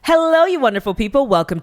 Hello, you wonderful people. Welcome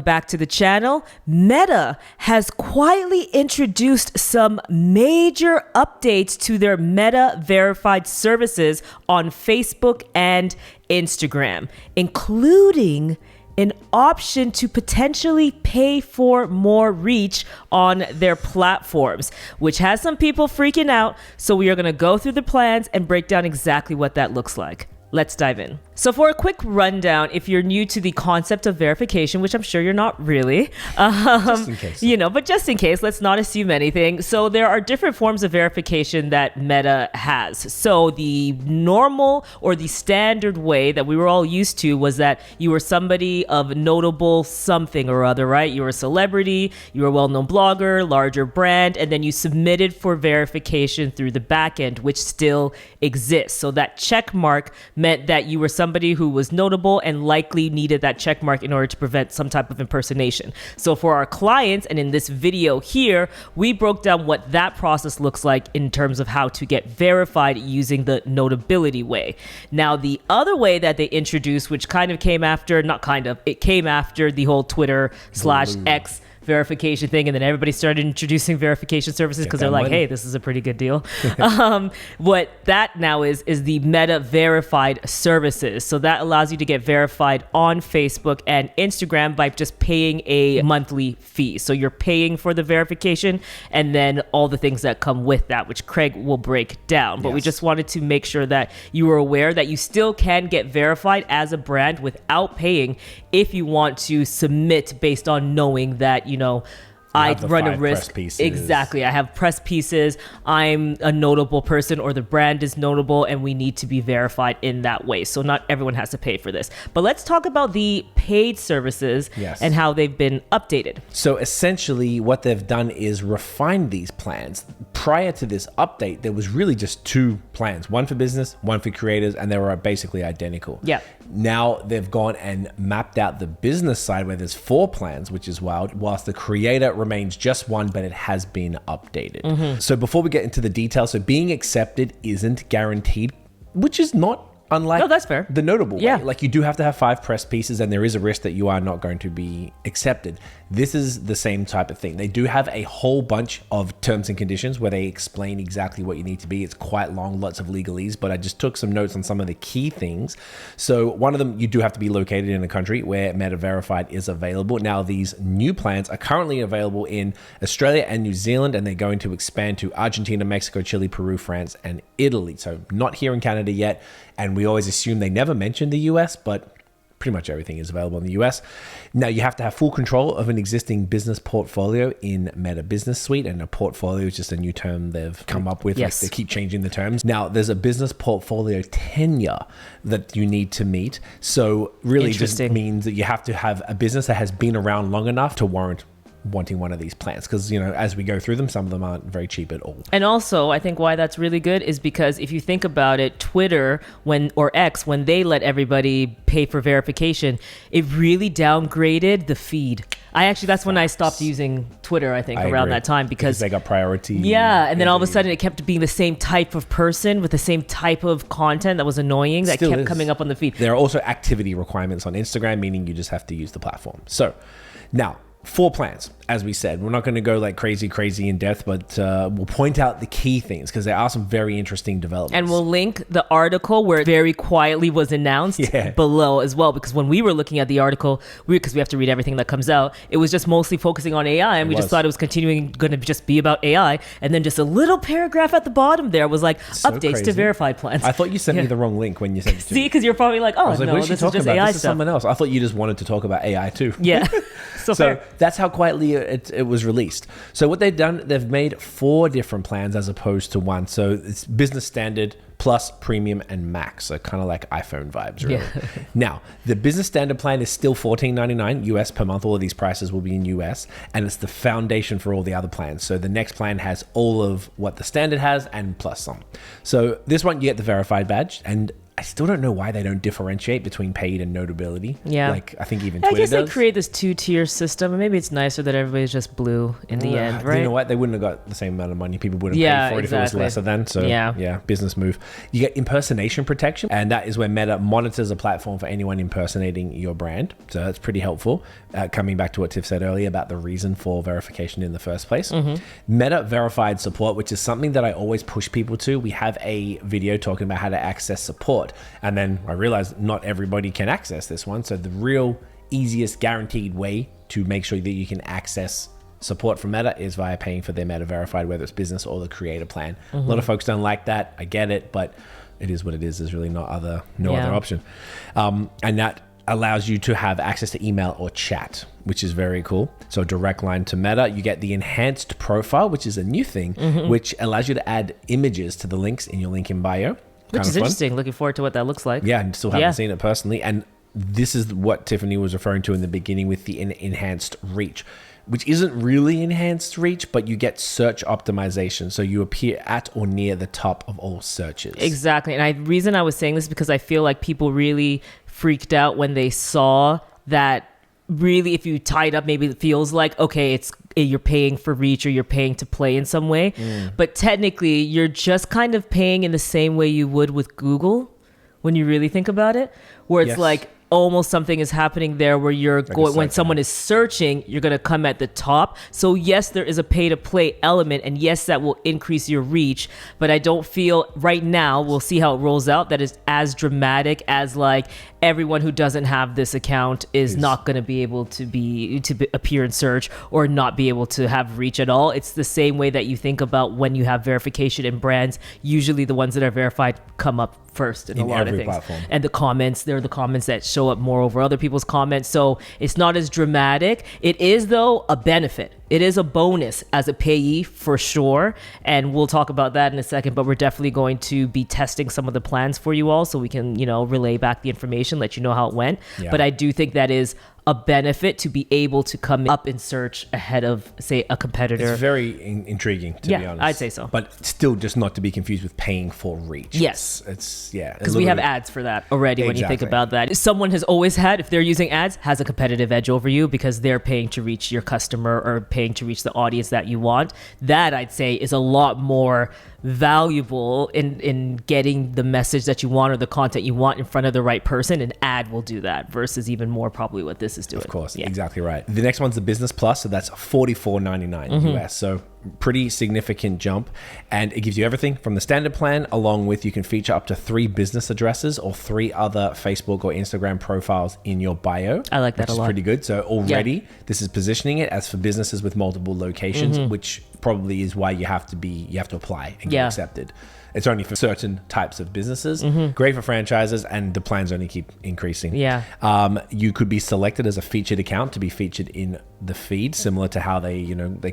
back to the channel. Meta has quietly introduced some major updates to their Meta verified services on Facebook and Instagram, including an option to potentially pay for more reach on their platforms, which has some people freaking out. So we are going to go through the plans and break down exactly what that looks like. Let's dive in. So for a quick rundown, if you're new to the concept of verification, which I'm sure you're not really, just in case. but just in case, let's not assume anything. So there are different forms of verification that Meta has. So the normal or the standard way that we were all used to was that you were somebody of notable something or other, right? You were a celebrity, you were a well-known blogger, larger brand, and then you submitted for verification through the back end, which still exists. So that check mark meant that you were somebody who was notable and likely needed that check mark in order to prevent some type of impersonation. So for our clients, and in this video here, we broke down what that process looks like in terms of how to get verified using the notability way. Now, the other way that they introduced, which it came after the whole Twitter/X verification thing, and then everybody started introducing verification services because they're like, hey, this is a pretty good deal. What that now is the Meta verified services. So that allows you to get verified on Facebook and Instagram by just paying a monthly fee. So you're paying for the verification and then all the things that come with that, which Craig will break down. But we just wanted to make sure that you were aware that you still can get verified as a brand without paying if you want to submit based on knowing that, I run a risk. Exactly. I have press pieces. I'm a notable person, or the brand is notable, and we need to be verified in that way. So not everyone has to pay for this. But let's talk about the paid services and how they've been updated. So essentially what they've done is refine these plans. Prior to this update, there was really just two plans, one for business, one for creators, and they were basically identical. Yeah. Now they've gone and mapped out the business side where there's 4 plans, which is wild, whilst the creator remains just one, but it has been updated. So before we get into the details, so being accepted isn't guaranteed, which is not unlike that's fair. The notable Yeah. way. Like, you do have to have 5 press pieces, and there is a risk that you are not going to be accepted. This is the same type of thing. They do have a whole bunch of terms and conditions where they explain exactly what you need to be. It's quite long, lots of legalese, but I just took some notes on some of the key things. So one of them, you do have to be located in a country where Meta Verified is available. Now, these new plans are currently available in Australia and New Zealand, and they're going to expand to Argentina, Mexico, Chile, Peru, France, and Italy. So not here in Canada yet. And we always assume they never mention the US, but pretty much everything is available in the US. Now, you have to have full control of an existing business portfolio in Meta Business Suite, and a portfolio is just a new term they've come up with. Yes. Like, they keep changing the terms. Now, there's a business portfolio tenure that you need to meet. So really just means that you have to have a business that has been around long enough to warrant wanting one of these plans, because as we go through them, some of them aren't very cheap at all. And also, I think why that's really good is because if you think about it, Twitter or X, when they let everybody pay for verification, it really downgraded the feed. That's when I stopped using Twitter, I think, around that time, because they got priority. Yeah, and then all of a sudden it kept being the same type of person with the same type of content that was annoying that kept coming up on the feed. There are also activity requirements on Instagram, meaning you just have to use the platform. So now, 4 plans, as we said. We're not going to go like crazy in depth, but we'll point out the key things because there are some very interesting developments. And we'll link the article where it very quietly was announced below as well, because when we were looking at the article, because we have to read everything that comes out, it was just mostly focusing on AI, and we just thought it was going to just be about AI, and then just a little paragraph at the bottom there was like, updates to verified plans. I thought you sent me the wrong link when you sent it to me. See, because you're probably like, oh, no, this is just AI this is stuff. Someone else. I thought you just wanted to talk about AI too. Yeah. So that's how quietly it was released. So what they've done, they've made 4 different plans as opposed to one. So it's business standard, plus, premium, and max. So kind of like iPhone vibes, really. Yeah. Now, the business standard plan is still $14.99 US per month. All of these prices will be in US, and it's the foundation for all the other plans. So the next plan has all of what the standard has and plus some. So this one, you get the verified badge, and I still don't know why they don't differentiate between paid and notability. Yeah. Like, I think even I Twitter guess they does. create this 2-tier system, and maybe it's nicer that everybody's just blue in the end, right? You know what? They wouldn't have got the same amount of money. People wouldn't Yeah, pay for it if it exactly. was lesser than. So, Yeah. business move. You get impersonation protection, and that is where Meta monitors a platform for anyone impersonating your brand. So that's pretty helpful. Coming back to what Tiff said earlier about the reason for verification in the first place. Meta verified support, which is something that I always push people to. We have a video talking about how to access support. And then I realized not everybody can access this one. So the real easiest guaranteed way to make sure that you can access support from Meta is via paying for their Meta verified, whether it's business or the creator plan. A lot of folks don't like that. I get it, but it is what it is. There's really no other option. And that allows you to have access to email or chat, which is very cool. So direct line to Meta. You get the enhanced profile, which is a new thing, which allows you to add images to the links in your link in bio. Which is interesting. Looking forward to what that looks like. Yeah, and still haven't seen it personally. And this is what Tiffany was referring to in the beginning with the enhanced reach, which isn't really enhanced reach, but you get search optimization. So you appear at or near the top of all searches. Exactly. And reason I was saying this is because I feel like people really freaked out when they saw that. Really, if you tie it up, maybe it feels like, okay, you're paying for reach or you're paying to play in some way. But technically, you're just kind of paying in the same way you would with Google when you really think about it, where it's like almost something is happening there where you're going, when someone is searching, you're going to come at the top. So yes, there is a pay to play element, and yes, that will increase your reach, but I don't feel right now, we'll see how it rolls out, that is as dramatic as like everyone who doesn't have this account is not going to be able to appear in search or not be able to have reach at all. It's the same way that you think about when you have verification in brands. Usually the ones that are verified come up first in a lot of things. Platform. And the comments, they're the comments that show up more over other people's comments. So it's not as dramatic. It is, though, a benefit. It is a bonus as a payee for sure. And we'll talk about that in a second, but we're definitely going to be testing some of the plans for you all so we can, relay back the information, let you know how it went. Yeah. But I do think that is a benefit to be able to come up in search ahead of, say, a competitor. It's very intriguing, to be honest. I'd say so. But still just not to be confused with paying for reach. Yes. It's because we have ads for that already. When you think about that, someone has always had, if they're using ads, has a competitive edge over you because they're paying to reach your customer or paying to reach the audience that you want. That, I'd say, is a lot more valuable in getting the message that you want or the content you want in front of the right person. An ad will do that versus even more probably what this is doing. Of course, exactly right. The next one's the Business Plus, so that's $44.99 US. So pretty significant jump, and it gives you everything from the standard plan, along with you can feature up to 3 business addresses or 3 other Facebook or Instagram profiles in your bio. I like that a lot. Which is pretty good. So already this is positioning it as for businesses with multiple locations, which probably is why you have to apply and get accepted. It's only for certain types of businesses. Great for franchises, and the plans only keep increasing. Yeah. You could be selected as a featured account to be featured in the feed, similar to how they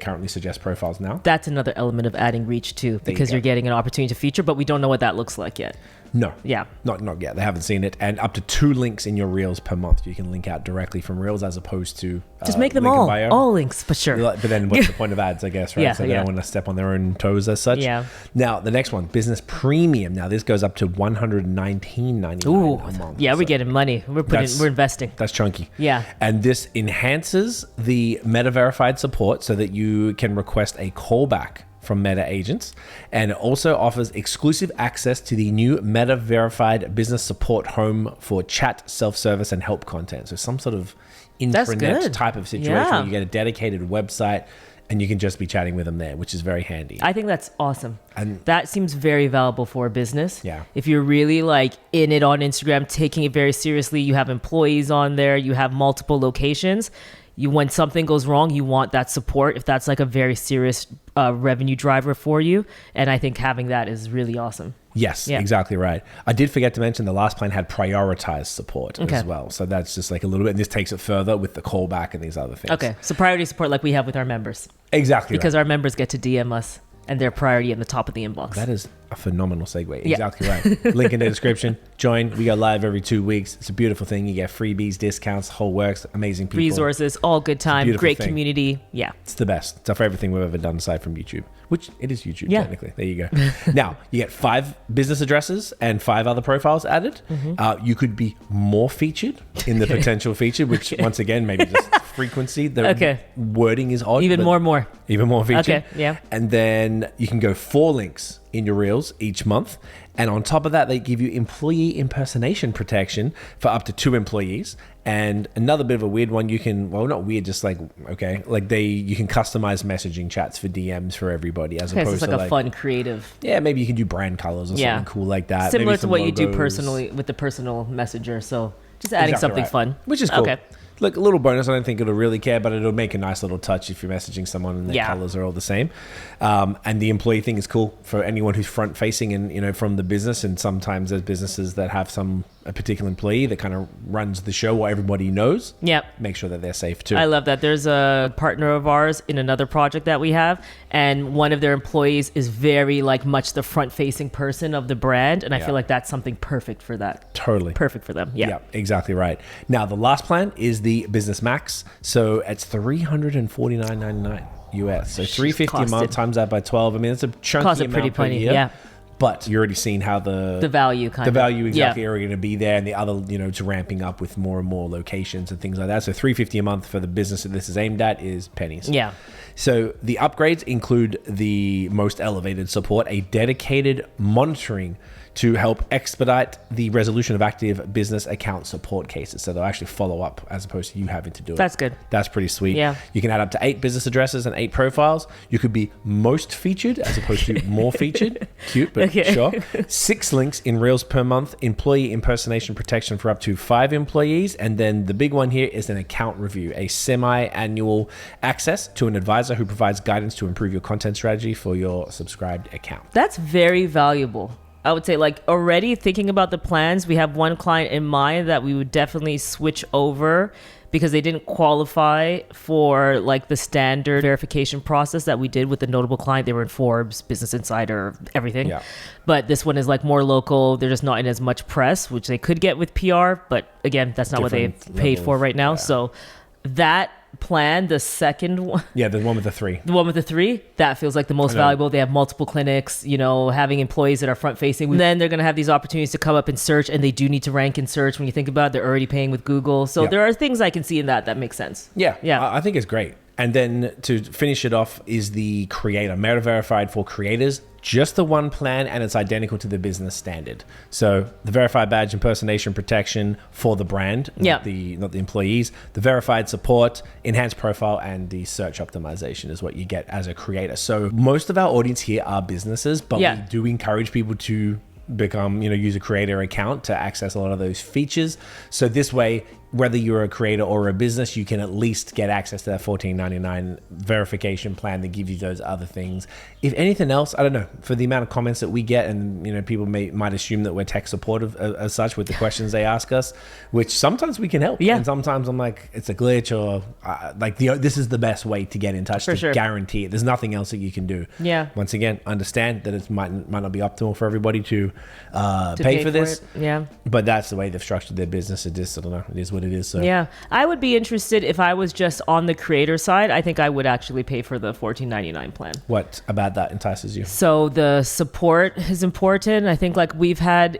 currently suggest profiles now. That's another element of adding reach too, because you're getting an opportunity to feature, but we don't know what that looks like yet. No. Yeah. Not yet. They haven't seen it. And up to 2 links in your Reels per month. You can link out directly from Reels as opposed to just make them all links for sure. But then what's the point of ads, I guess, right? So they don't want to step on their own toes as such. Yeah. Now, the next one, Business Premium. Now, this goes up to $119.99 a month. Yeah, we're getting money. We're investing. That's chunky. Yeah. And this enhances the Meta verified support so that you can request a callback from Meta agents, and it also offers exclusive access to the new Meta verified business support home for chat, self-service, and help content. So some sort of intranet type of situation where you get a dedicated website and you can just be chatting with them there, which is very handy. I think that's awesome. And that seems very valuable for a business. Yeah. If you're really like in it on Instagram, taking it very seriously, you have employees on there, you have multiple locations. When something goes wrong, you want that support if that's like a very serious revenue driver for you. And I think having that is really awesome. Yes, exactly right. I did forget to mention the last plan had prioritized support as well. So that's just like a little bit, and this takes it further with the callback and these other things. Okay, so priority support like we have with our members. Exactly. Because our members get to DM us and their priority in the top of the inbox. That is A phenomenal segue. Yeah. Exactly right. Link in the description. Join. We go live every 2 weeks. It's a beautiful thing. You get freebies, discounts, whole works, amazing people. Resources, all good time, beautiful great thing. community. Yeah. It's the best. It's our favorite thing we've ever done aside from YouTube, which it is YouTube technically. There you go. Now, you get 5 business addresses and 5 other profiles added. You could be more featured in the potential feature, which once again, maybe just frequency. The wording is odd. Even but more. Even more featured. Okay, yeah. And then you can go 4 links in your reels each month. And on top of that, they give you employee impersonation protection for up to 2 employees. And another bit of a weird one, you can, well, not weird, just like, okay, like you can customize messaging chats for DMs for everybody as opposed It's like to a fun, creative. yeah, maybe you can do brand colors or something cool like that. Similar Maybe to some what you do logos. personally with the personal messenger. So just adding Exactly something right. fun. Which is cool. Okay. Look, a little bonus. I don't think it'll really care, but it'll make a nice little touch if you're messaging someone and their colors are all the same. And the employee thing is cool for anyone who's front facing and, from the business. And sometimes there's businesses that have a particular employee that kind of runs the show or everybody knows. Yep. Make sure that they're safe too. I love that. There's a partner of ours in another project that we have, and one of their employees is very much the front facing person of the brand. And I feel like that's something perfect for that. Totally. Perfect for them. Yeah. Yeah, exactly right. Now, the last plan is the Business Max. So it's $349.99 US. So $350 a month times that by 12. I mean, it's a chunky Costs a amount pretty per penny, year. yeah. But you're already seeing how the value are going to be there, and the other, it's ramping up with more and more locations and things like that. So $350 a month for the business that this is aimed at is pennies. Yeah. So the upgrades include the most elevated support, a dedicated monitoring to help expedite the resolution of active business account support cases. So they'll actually follow up as opposed to you having to do it. That's good. That's pretty sweet. Yeah. You can add up to 8 business addresses and 8 profiles. You could be most featured as opposed to more featured. Cute, but sure. 6 links in Reels per month, employee impersonation protection for up to 5 employees. And then the big one here is an account review, a semi-annual access to an advisor who provides guidance to improve your content strategy for your subscribed account. That's very valuable. I would say already thinking about the plans, we have one client in mind that we would definitely switch over because they didn't qualify for the standard verification process that we did with the notable client. They were in Forbes, Business Insider, everything. Yeah. But this one is more local. They're just not in as much press, which they could get with PR. But again, that's not what they paid for right now. Yeah. So that plan, the second one, the one with the 3, the 3, that feels like the most valuable. They have multiple clinics, having employees that are front facing. Then they're going to have these opportunities to come up in search, and they do need to rank in search. When you think about it, they're already paying with Google, so there are things I can see in that makes sense. Yeah I think it's great. And then to finish it off is the Creator, Meta Verified for creators. Just the one plan, and it's identical to the business standard. So the verified badge impersonation protection for the brand, not the employees. The verified support, enhanced profile, and the search optimization is what you get as a creator. So most of our audience here are businesses, but we do encourage people to become, use a creator account to access a lot of those features. So this way, whether you're a creator or a business, you can at least get access to that $14.99 verification plan that gives you those other things. If anything else, I don't know, for the amount of comments that we get, and people might assume that we're tech supportive as such with the questions they ask us, which sometimes we can help. And sometimes I'm like, it's a glitch, or this is the best way to get in touch to guarantee it. There's nothing else that you can do. Yeah. Once again, understand that it might not be optimal for everybody to pay for this. Yeah. But that's the way they've structured their business. It is, I don't know, it is what it is. So yeah, I would be interested if I was just on the creator side. I think I would actually pay for the $14.99 plan. What about that entices you? So the support is important. I think we've had,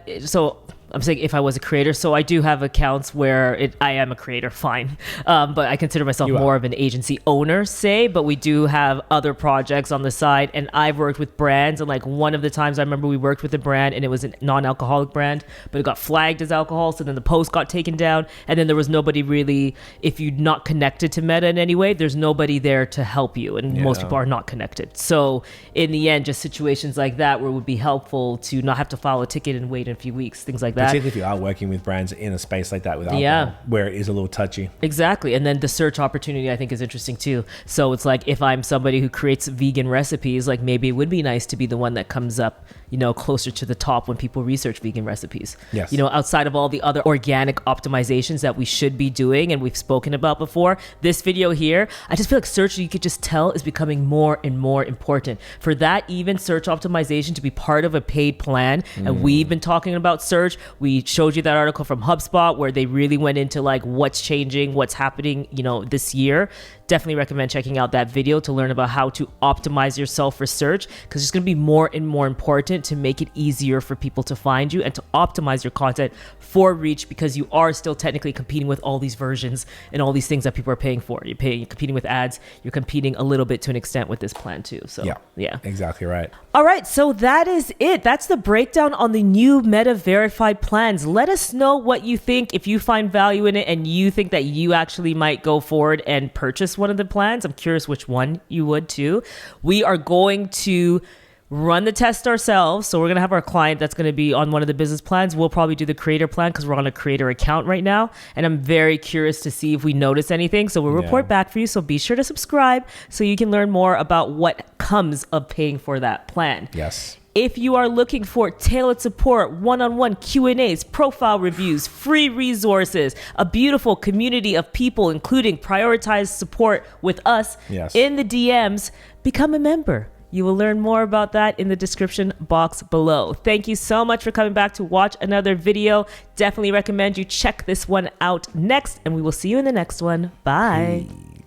I'm saying if I was a creator, so I do have accounts where I am a creator, fine. But I consider myself more of an agency owner, but we do have other projects on the side, and I've worked with brands, and one of the times I remember we worked with a brand, and it was a non-alcoholic brand, but it got flagged as alcohol, so then the post got taken down, and then there was nobody really, if you're not connected to Meta in any way, there's nobody there to help you, and most people are not connected. So in the end, just situations like that where it would be helpful to not have to file a ticket and wait a few weeks, things like that. Particularly if you are working with brands in a space like that with alcohol, Yeah. where it is a little touchy. Exactly. And then the search opportunity I think is interesting too. So it's like if I'm somebody who creates vegan recipes, like maybe it would be nice to be the one that comes up, closer to the top when people research vegan recipes. Yes. Outside of all the other organic optimizations that we should be doing and we've spoken about before, this video here, I just feel like search, you could just tell, is becoming more and more important. For that even search optimization to be part of a paid plan, and we've been talking about search. We showed you that article from HubSpot where they really went into like what's changing, what's happening, this year. Definitely recommend checking out that video to learn about how to optimize yourself for search, because it's going to be more and more important to make it easier for people to find you and to optimize your content for reach, because you are still technically competing with all these versions and all these things that people are paying for. You're competing with ads. You're competing a little bit to an extent with this plan too. So yeah. Exactly right. All right, so that is it. That's the breakdown on the new Meta verified plans. Let us know what you think. If you find value in it and you think that you actually might go forward and purchase one of the plans, I'm curious which one you would too. We are going to run the test ourselves. So we're going to have our client that's going to be on one of the business plans. We'll probably do the creator plan because we're on a creator account right now. And I'm very curious to see if we notice anything. So we'll report back for you. So be sure to subscribe so you can learn more about what comes of paying for that plan. Yes. If you are looking for tailored support, one-on-one Q&As, profile reviews, free resources, a beautiful community of people, including prioritized support with us in the DMs, become a member. You will learn more about that in the description box below. Thank you so much for coming back to watch another video. Definitely recommend you check this one out next, and we will see you in the next one. Bye.